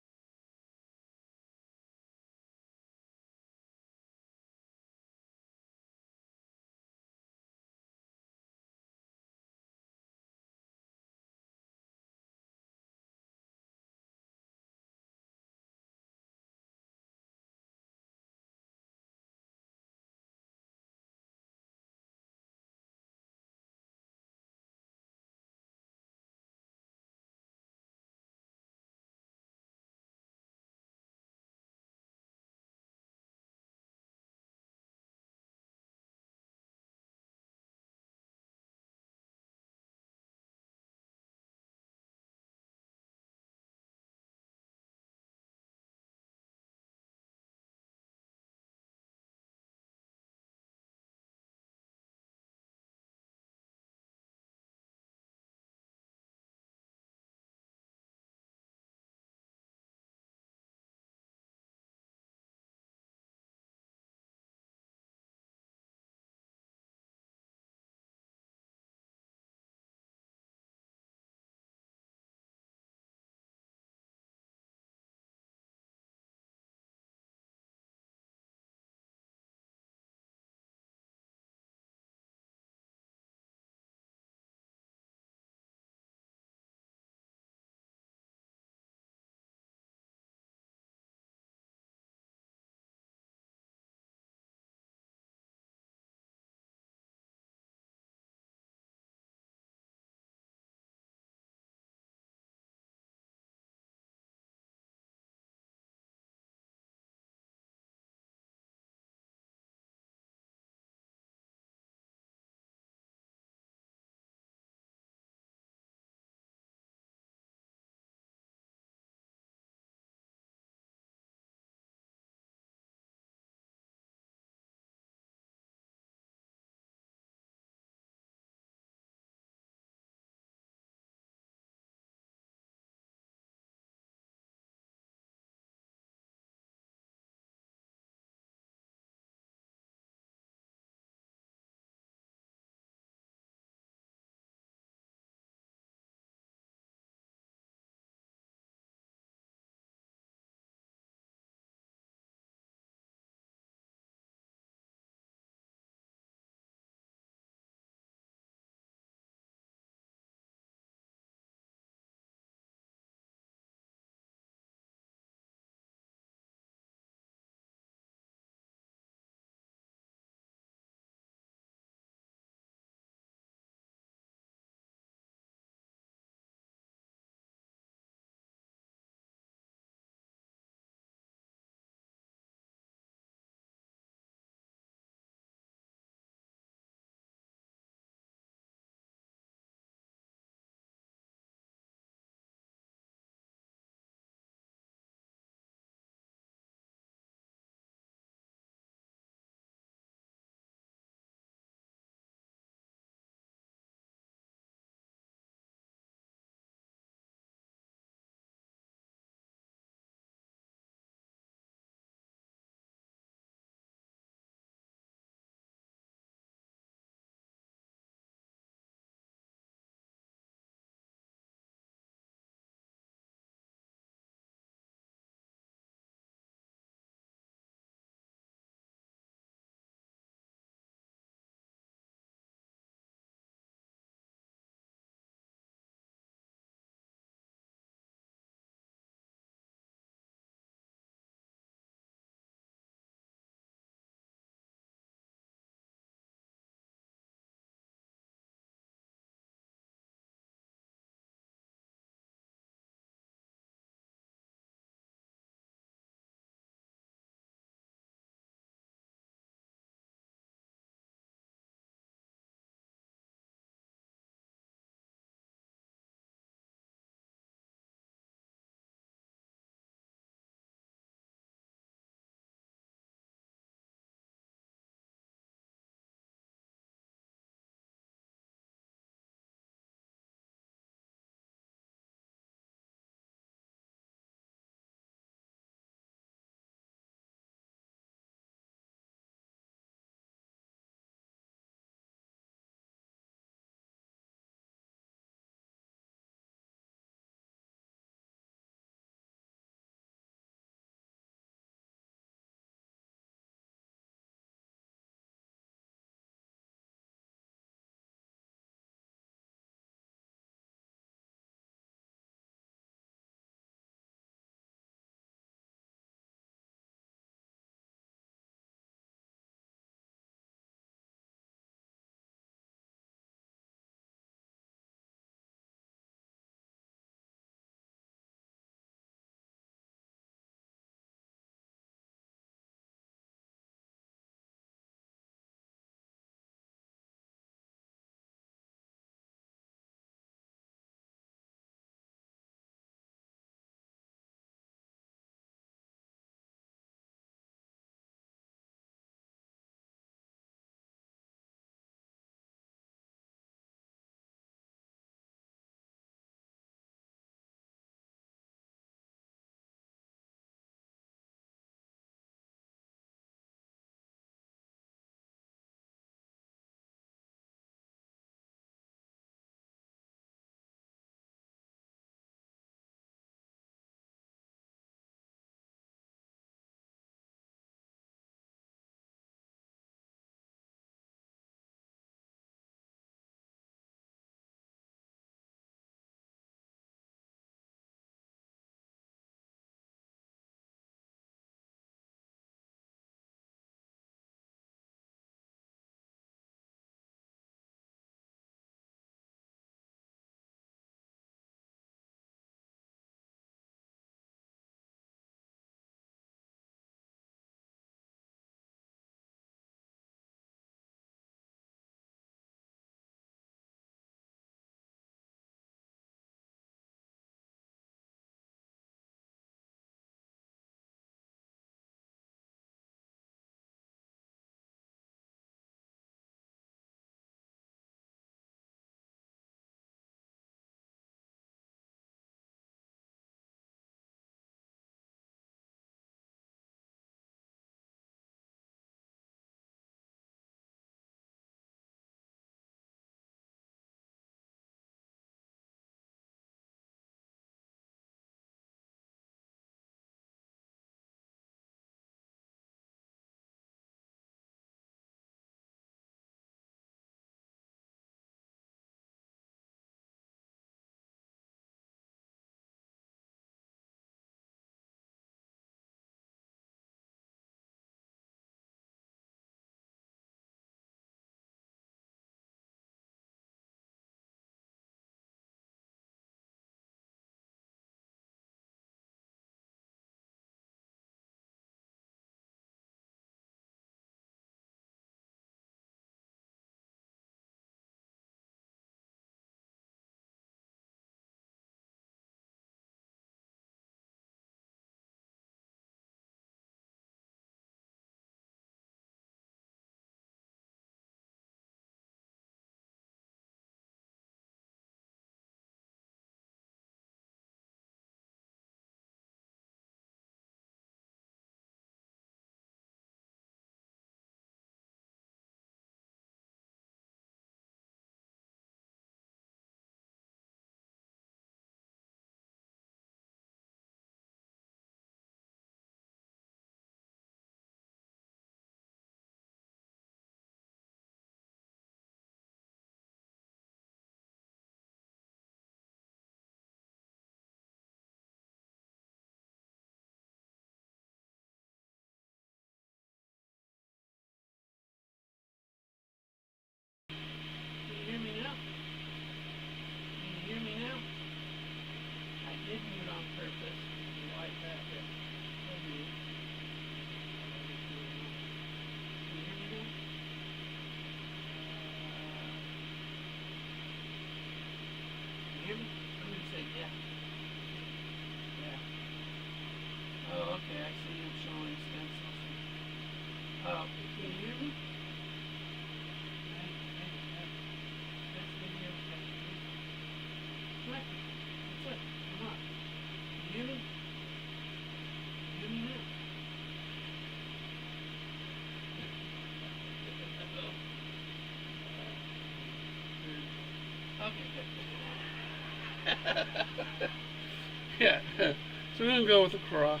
Yeah, so we're going to go with the craw.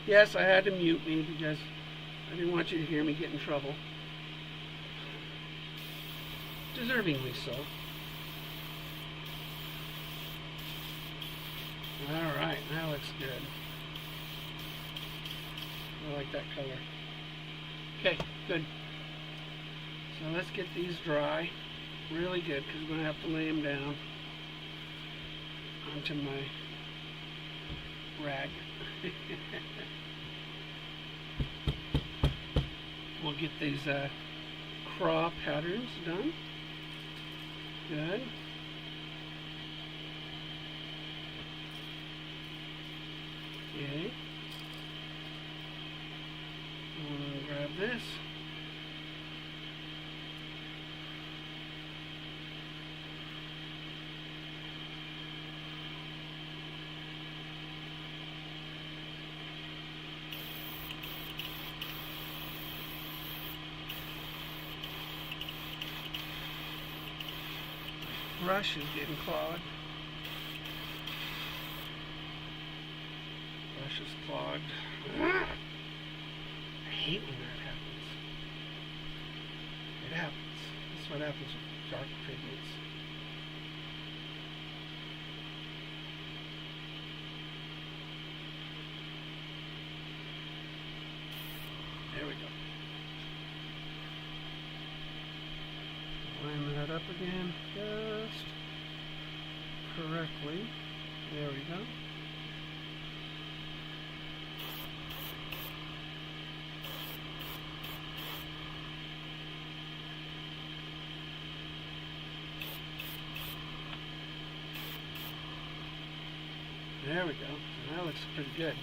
Yes, I had to mute me because I didn't want you to hear me get in trouble. Deservingly so. Alright, that looks good. I like that color. Okay, good. So let's get these dry really good because we're going to have to lay them down onto my rag. We'll get these craw patterns done. Good. Okay. Grab this. Brush is getting clogged. Brush is clogged. I hate when that happens. It happens. That's what happens with dark pigments. There we go. Line that up again just correctly. There we go. There we go. That looks pretty good.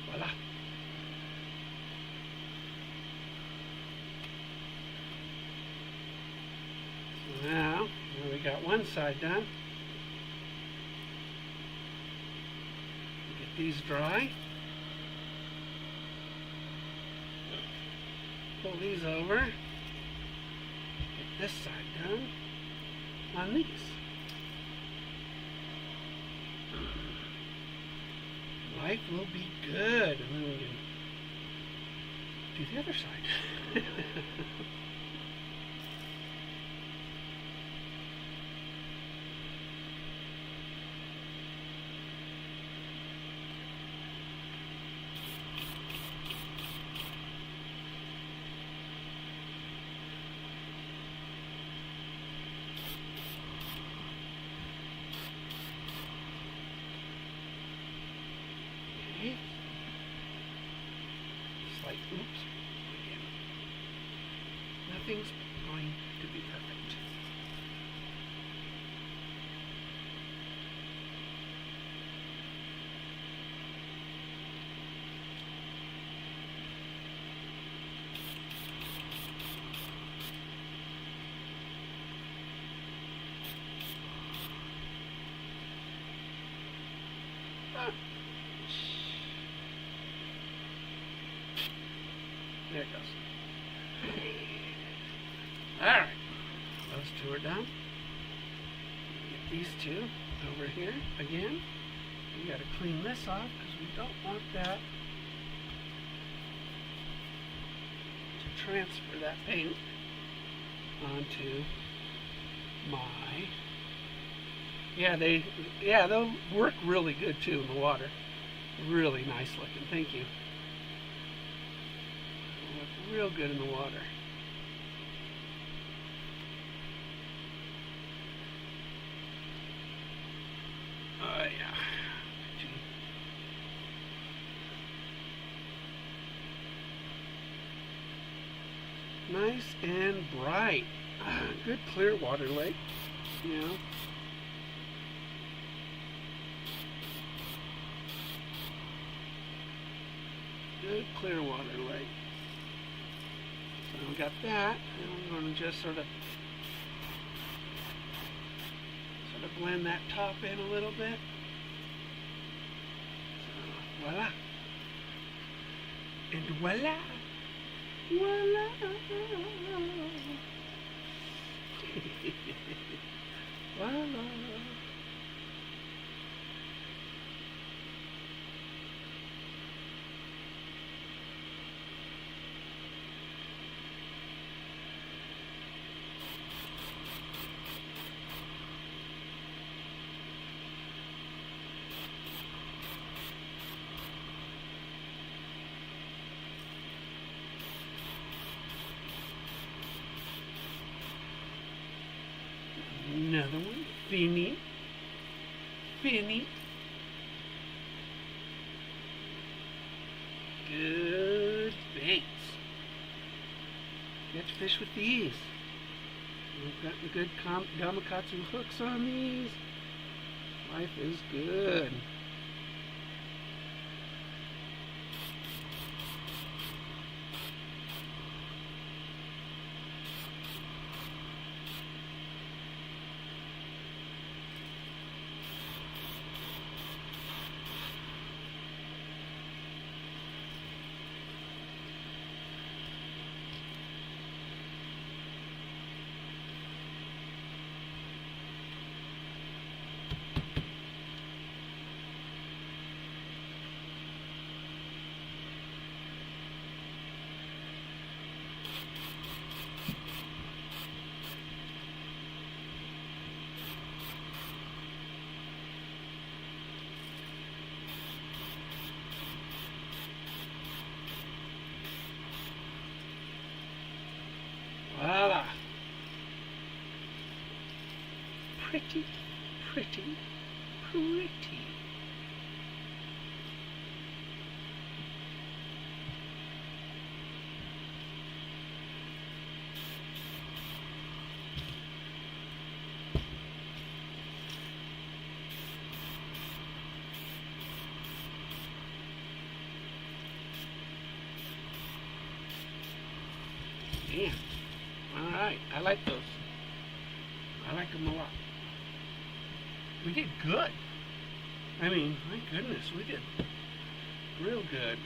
Voila. Now we got one side done. Get these dry. Pull these over. Get this side done on these. Life will be good. And then we can do the other side. It's like, oops, again. Nothing's going to be perfect. There it goes. Alright. Those two are done. Get these two over here again. We got to clean this off because we don't want that to transfer that paint onto my... they'll work really good too in the water. Really nice looking. Thank you. Look real good in the water. Oh yeah. Nice and bright. Good clear water lake. You know. good clear water lake. So we got that, and I'm going to just sort of blend that top in a little bit. So, voila. And voila. Voila. Voila. Another one, Finny. Finny. Good baits. Catch fish with these. We've got the good gamakatsu hooks on these. Life is good. Voila. Pretty, pretty, pretty. Yeah. All right, I like those. I like them a lot. We did good. I mean, my goodness, we did real good.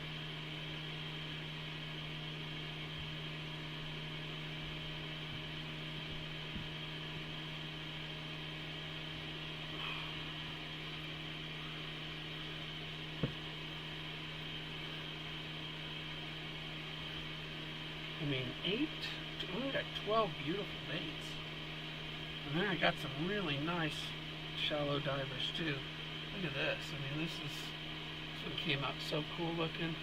I mean, only got 12 beautiful baits. And then I got some really nice shallow divers too. Look at this. I mean, this one came out so cool looking.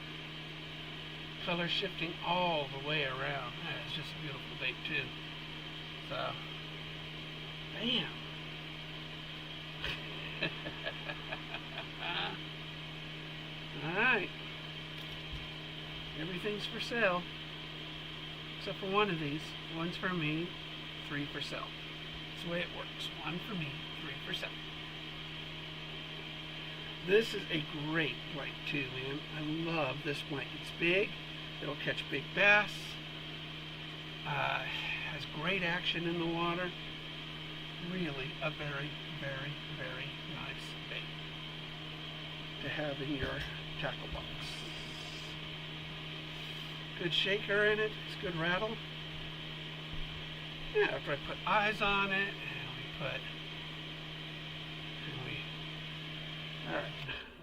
Color shifting all the way around. It's just a beautiful bait too. So, bam. Alright. Everything's for sale. Except for one of these. One's for me, 3 for sale. That's the way it works. 1 for me, 3 for sale. This is a great blank too, man. I love this blank. It's big. It'll catch big bass. Has great action in the water. Really a very, very, very nice bait to have in your tackle box. Good shaker in it. It's good rattle. Yeah, after I put eyes on it, alright,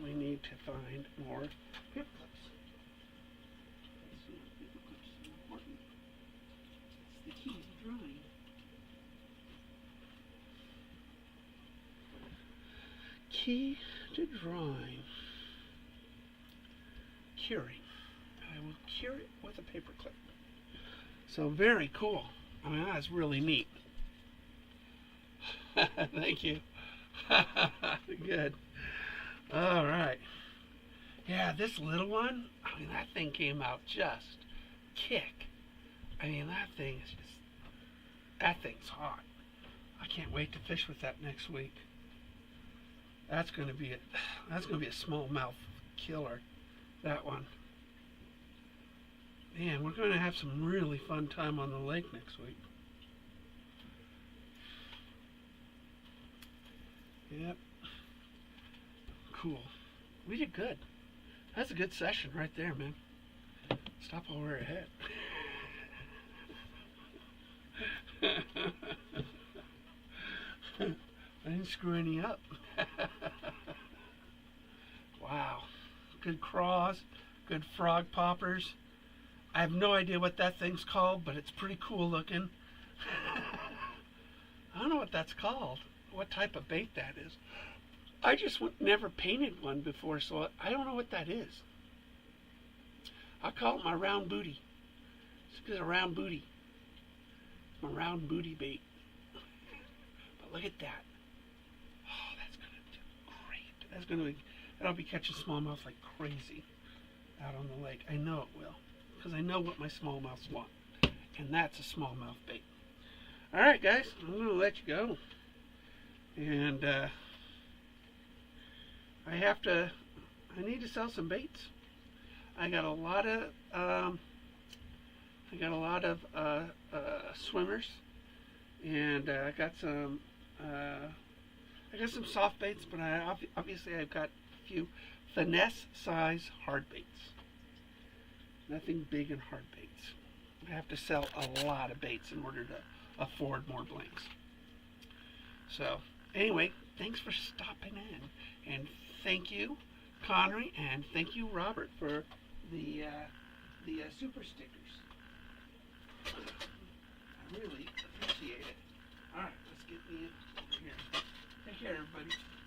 we need to find more hook clips. Hook clips are important. It's the key to drawing. Key to drawing. Curing. I will cure it with a paper clip. So very cool. I mean, that's really neat. Thank you. Good. All right. Yeah, this little one, I mean, that thing came out just kick. I mean, that thing's hot. I can't wait to fish with that next week. That's going to be a smallmouth killer, that one. Man, we're going to have some really fun time on the lake next week. Yep. Cool. We did good. That's a good session right there, man. Stop while we're ahead. I didn't screw any up. Wow. Good craws, good frog poppers. I have no idea what that thing's called, but it's pretty cool looking. I don't know what that's called, what type of bait that is. I just never painted one before, so I don't know what that is. I call it my round booty. It's a round booty. My round booty bait. But look at that. Oh, that's gonna do great. That'll be catching smallmouth like crazy out on the lake. I know it will, because I know what my smallmouths want, and that's a smallmouth bait. All right, guys, I'm gonna let you go, and I need to sell some baits. I got a lot of swimmers, and I got some soft baits, but obviously I've got a few finesse size hard baits. Nothing big and hard baits. I have to sell a lot of baits in order to afford more blinks. So anyway, thanks for stopping in, and thank you, Connery, and thank you, Robert, for the super stickers.